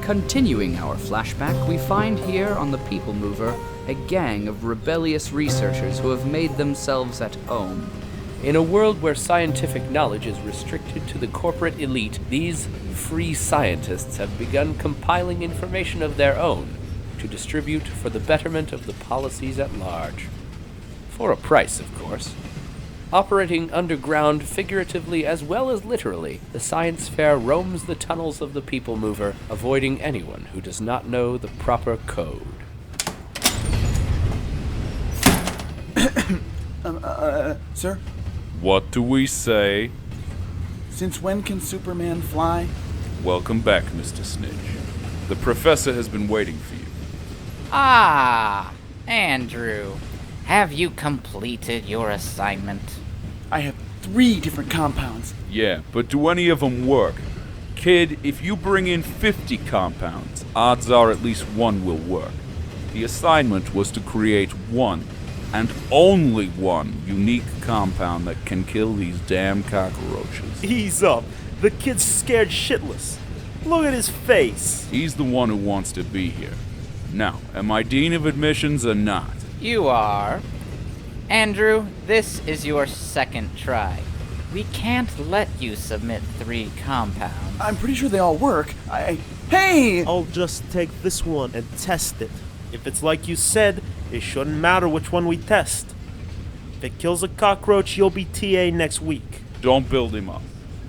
Continuing our flashback, we find here on the People Mover a gang of rebellious researchers who have made themselves at home. In a world where scientific knowledge is restricted to the corporate elite, these free scientists have begun compiling information of their own to distribute for the betterment of the policies at large. For a price, of course. Operating underground figuratively as well as literally, the science fair roams the tunnels of the People Mover, avoiding anyone who does not know the proper code. Sir? What do we say? Since when can Superman fly? Welcome back, Mr. Snidge. The professor has been waiting for you. Ah, Andrew. Have you completed your assignment? I have 3 different compounds. Yeah, but do any of them work? Kid, if you bring in 50 compounds, odds are at least one will work. The assignment was to create one, and only one, unique compound that can kill these damn cockroaches. Ease up. The kid's scared shitless. Look at his face. He's the one who wants to be here. Now, am I Dean of Admissions or not? You are. Andrew, this is your second try. We can't let you submit 3 compounds. I'm pretty sure they all work. Hey! I'll just take this one and test it. If it's like you said, it shouldn't matter which one we test. If it kills a cockroach, you'll be TA next week. Don't build him up.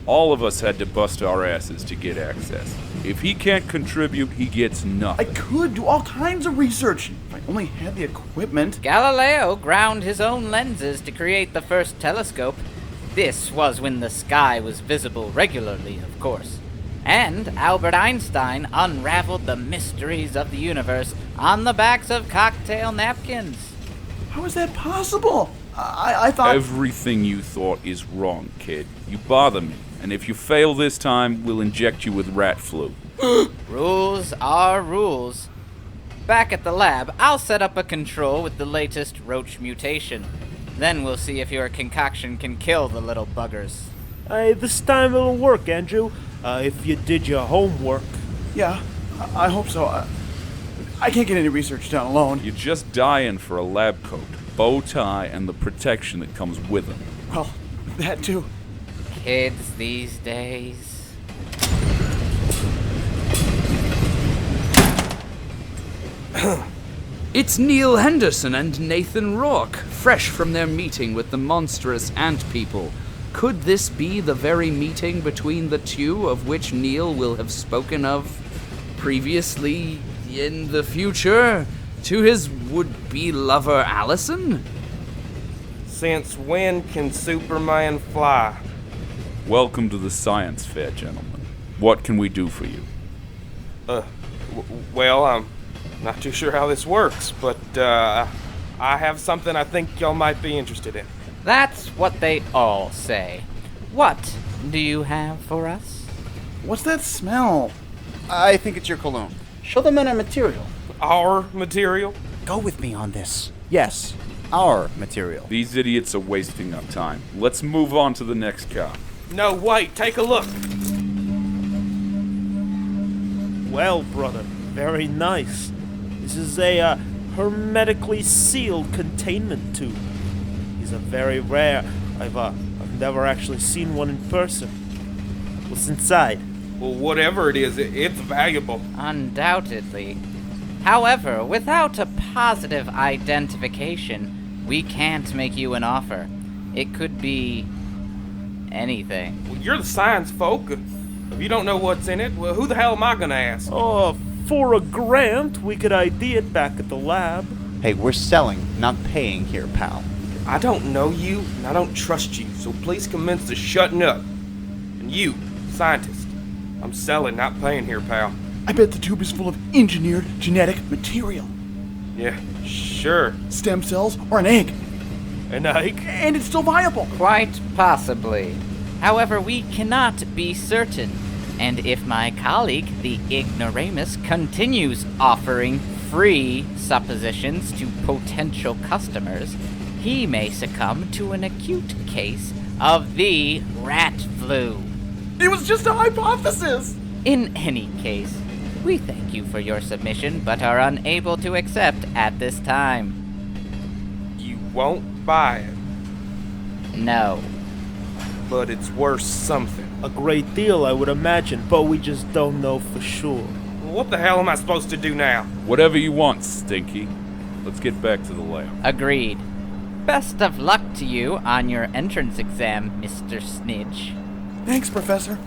All of us had to bust our asses to get access. If he can't contribute, he gets I nothing. could do all kinds of research if I only had the equipment. Galileo ground his own lenses to create the first telescope. This was when the sky was visible regularly, of course. And Albert Einstein unraveled the mysteries of the universe on the backs of cocktail napkins. How is that possible? I thought... Everything you thought is wrong, kid. You bother me. And if you fail this time, we'll inject you with rat flu. Rules are rules. Back at the lab, I'll set up a control with the latest roach mutation. Then we'll see if your concoction can kill the little buggers. This time it'll work, Andrew. If you did your homework. Yeah, I hope so. I can't get any research done alone. You're just dying for a lab coat, bow tie, and the protection that comes with them. Well, that too. Kids these days. It's Neal Henderson and Nathan Rourke, fresh from their meeting with the monstrous ant people. Could this be the very meeting between the two of which Neal will have spoken of previously in the future to his would-be lover Allison? Since when can Superman fly? Welcome to the science fair, gentlemen. What can we do for you? Well, I'm not too sure how this works, but I have something I think y'all might be interested in. That's what they all say. What do you have for us? What's that smell? I think it's your cologne. Show them in our material. Our material? Go with me on this. Yes, our material. These idiots are wasting our time. Let's move on to the next car. No, wait, take a look. Well, brother, very nice. This is a hermetically sealed containment tube. These are very rare. I've never actually seen one in person. What's inside? Well, whatever it is, it's valuable. Undoubtedly. However, without a positive identification, we can't make you an offer. It could be anything. Well, you're the science folk. If you don't know what's in it, well, who the hell am I gonna ask? Oh, for a grant, we could ID it back at the lab. Hey, we're selling, not paying here, pal. I don't know you, and I don't trust you, so please commence to shutting up. And you, scientist, I'm selling, not paying here, pal. I bet the tube is full of engineered genetic material. Yeah, sure. Stem cells or an egg. An egg? And it's still viable. Quite possibly. However, we cannot be certain. And if my colleague, the ignoramus, continues offering free suppositions to potential customers, he may succumb to an acute case of the rat flu. It was just a hypothesis. In any case, We thank you for your submission, but are unable to accept at this time. You won't buy it, No. but it's worth something. A great deal, I would imagine, but we just don't know for sure. What the hell am I supposed to do now? Whatever you want, Stinky. Let's get back to the lab. Agreed. Best of luck to you on your entrance exam, Mr. Snidge. Thanks, Professor.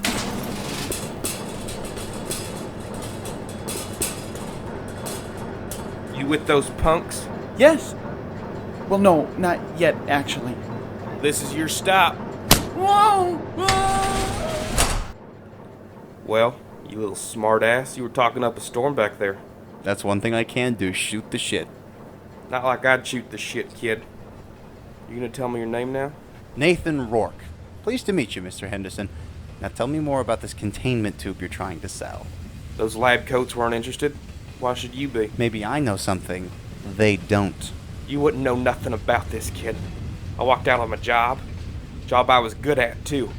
You with those punks? Yes. Well, no, not yet, actually. This is your stop. Whoa! Well, you little smartass, you were talking up a storm back there. That's one thing I can do, shoot the shit. Not like I'd shoot the shit, kid. You gonna tell me your name now? Nathan Rourke. Pleased to meet you, Mr. Henderson. Now tell me more about this containment tube you're trying to sell. Those lab coats weren't interested. Why should you be? Maybe I know something they don't. You wouldn't know nothing about this, kid. I walked out on my job. Job I was good at, too.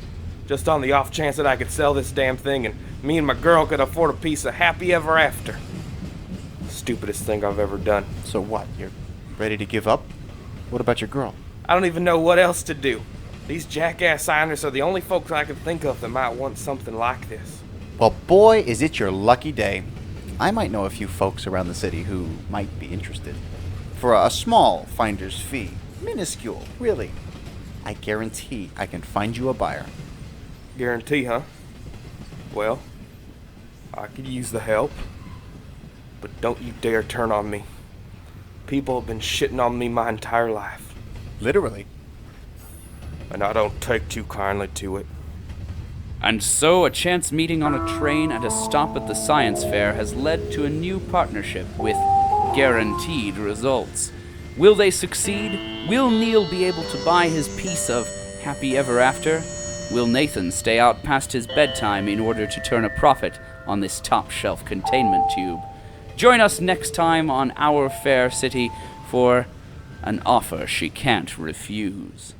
Just on the off chance that I could sell this damn thing and me and my girl could afford a piece of happy ever after. Stupidest thing I've ever done. So what, you're ready to give up? What about your girl? I don't even know what else to do. These jackass scientists are the only folks I can think of that might want something like this. Well, boy, is it your lucky day. I might know a few folks around the city who might be interested. For a small finder's fee. Minuscule, really. I guarantee I can find you a buyer. Guarantee, huh? Well, I could use the help. But don't you dare turn on me. People have been shitting on me my entire life. Literally. And I don't take too kindly to it. And so a chance meeting on a train and a stop at the science fair has led to a new partnership with guaranteed results. Will they succeed? Will Neal be able to buy his piece of happy ever after? Will Nathan stay out past his bedtime in order to turn a profit on this top-shelf containment tube? Join us next time on Our Fair City for an offer she can't refuse.